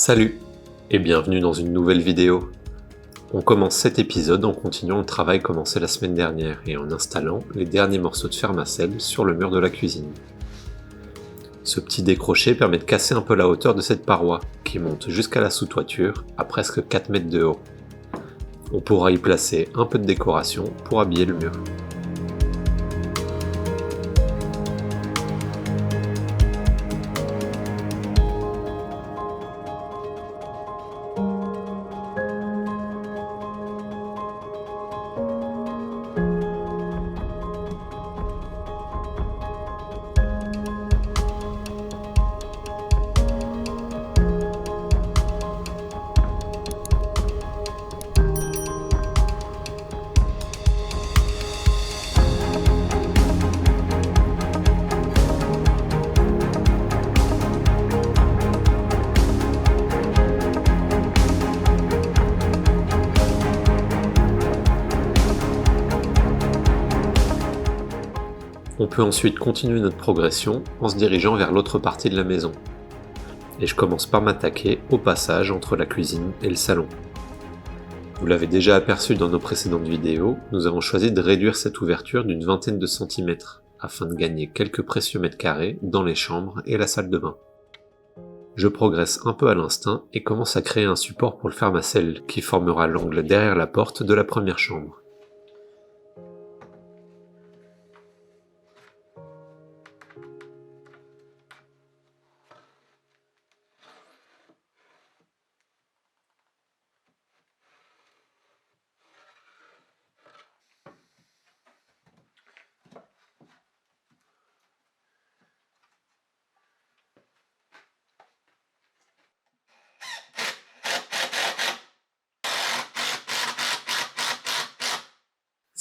Salut et bienvenue dans une nouvelle vidéo. On commence cet épisode en continuant le travail commencé la semaine dernière et en installant les derniers morceaux de ferme à sel sur le mur de la cuisine. Ce petit décroché permet de casser un peu la hauteur de cette paroi qui monte jusqu'à la sous-toiture à presque 4 mètres de haut. On pourra y placer un peu de décoration pour habiller le mur. On peut ensuite continuer notre progression en se dirigeant vers l'autre partie de la maison. Et je commence par m'attaquer au passage entre la cuisine et le salon. Vous l'avez déjà aperçu dans nos précédentes vidéos, nous avons choisi de réduire cette ouverture d'une vingtaine de centimètres afin de gagner quelques précieux mètres carrés dans les chambres et la salle de bain. Je progresse un peu à l'instinct et commence à créer un support pour le fermacelle qui formera l'angle derrière la porte de la première chambre.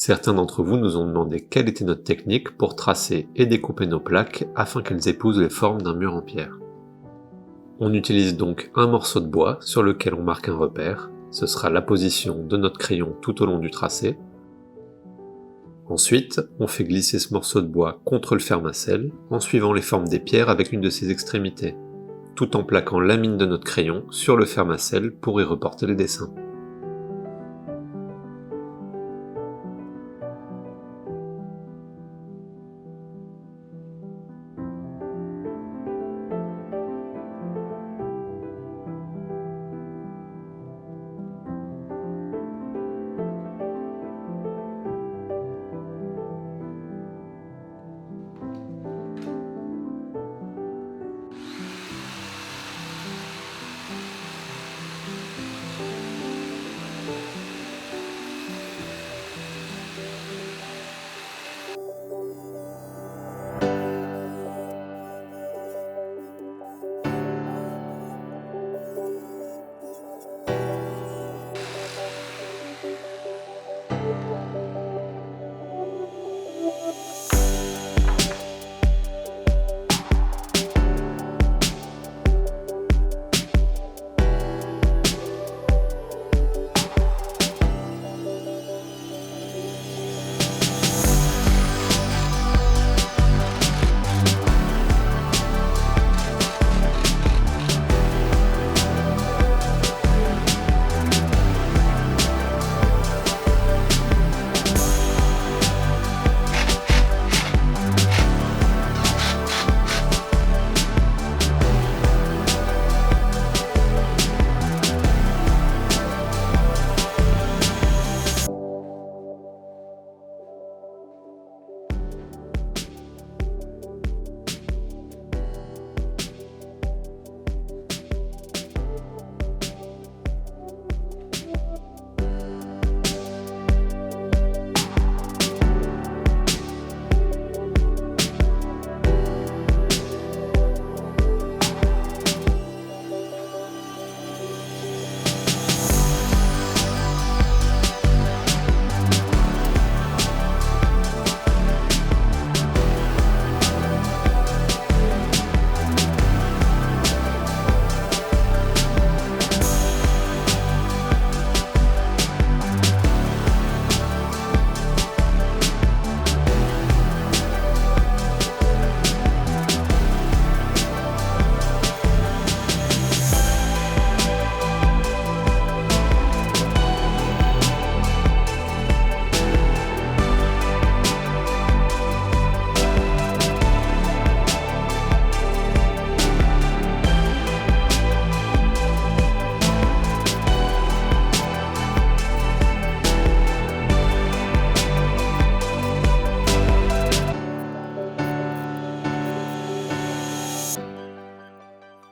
Certains d'entre vous nous ont demandé quelle était notre technique pour tracer et découper nos plaques afin qu'elles épousent les formes d'un mur en pierre. On utilise donc un morceau de bois sur lequel on marque un repère, ce sera la position de notre crayon tout au long du tracé. Ensuite, on fait glisser ce morceau de bois contre le fermacelle en suivant les formes des pierres avec une de ses extrémités, tout en plaquant la mine de notre crayon sur le fermacelle pour y reporter le dessin.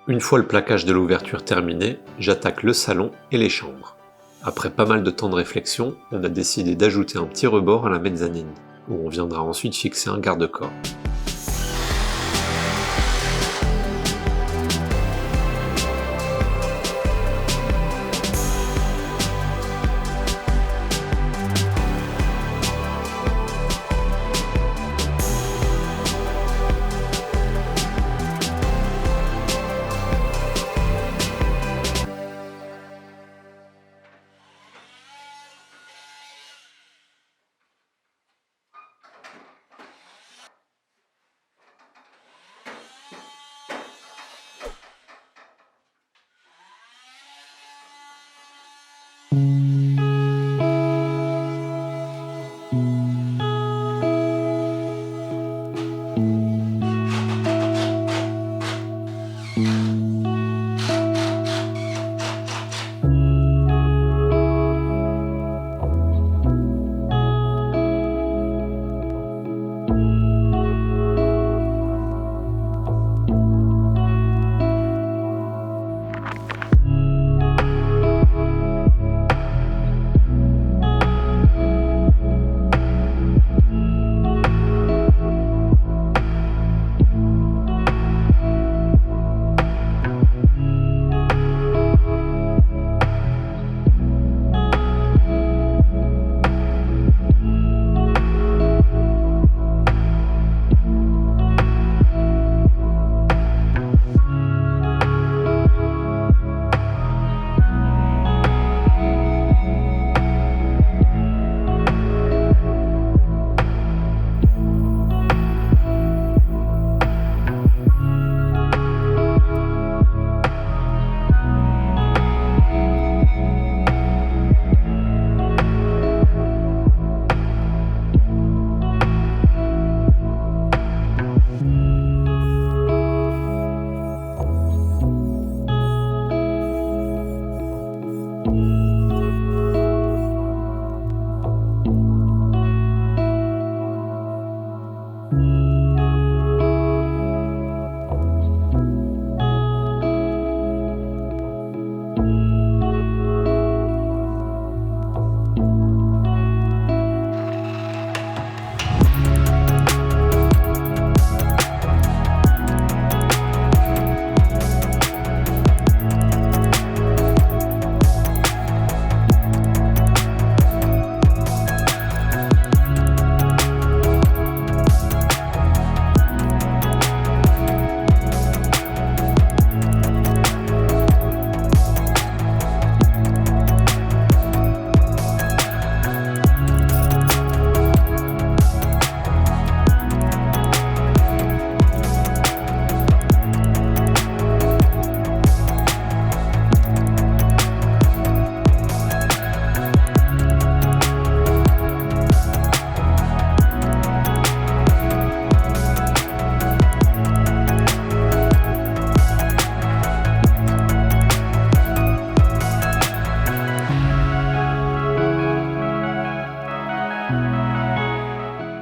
Une fois le plaquage de l'ouverture terminé, j'attaque le salon et les chambres. Après pas mal de temps de réflexion, on a décidé d'ajouter un petit rebord à la mezzanine, où on viendra ensuite fixer un garde-corps.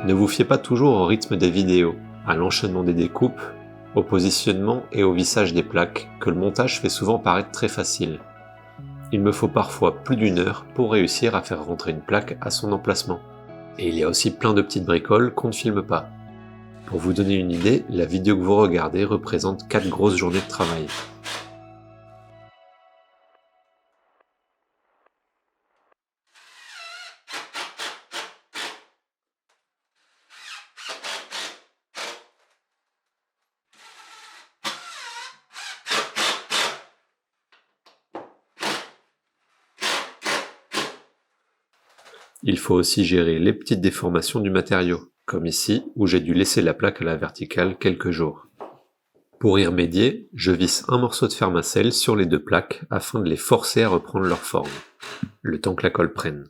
Ne vous fiez pas toujours au rythme des vidéos, à l'enchaînement des découpes, au positionnement et au vissage des plaques, que le montage fait souvent paraître très facile. Il me faut parfois plus d'une heure pour réussir à faire rentrer une plaque à son emplacement. Et il y a aussi plein de petites bricoles qu'on ne filme pas. Pour vous donner une idée, la vidéo que vous regardez représente 4 grosses journées de travail. Il faut aussi gérer les petites déformations du matériau, comme ici où j'ai dû laisser la plaque à la verticale quelques jours. Pour y remédier, je visse un morceau de fermacelle sur les 2 plaques afin de les forcer à reprendre leur forme, le temps que la colle prenne.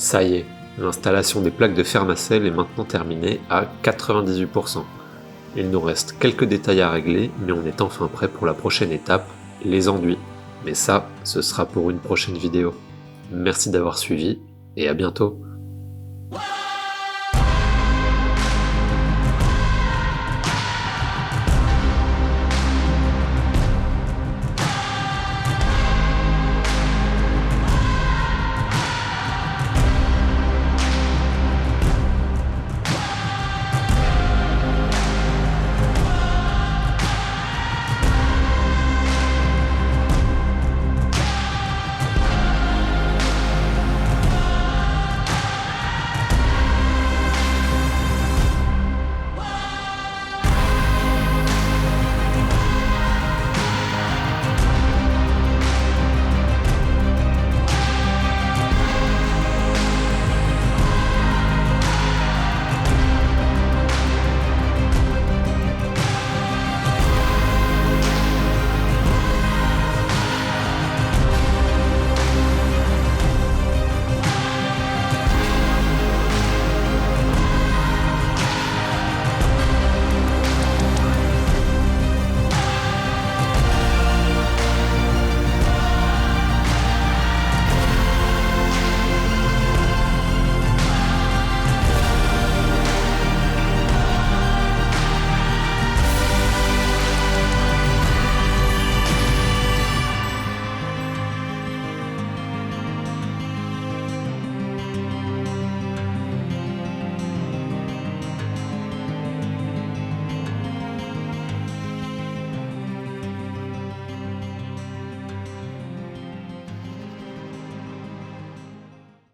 Ça y est, l'installation des plaques de Fermacell est maintenant terminée à 98%. Il nous reste quelques détails à régler, mais on est enfin prêt pour la prochaine étape, les enduits. Mais ça, ce sera pour une prochaine vidéo. Merci d'avoir suivi, et à bientôt.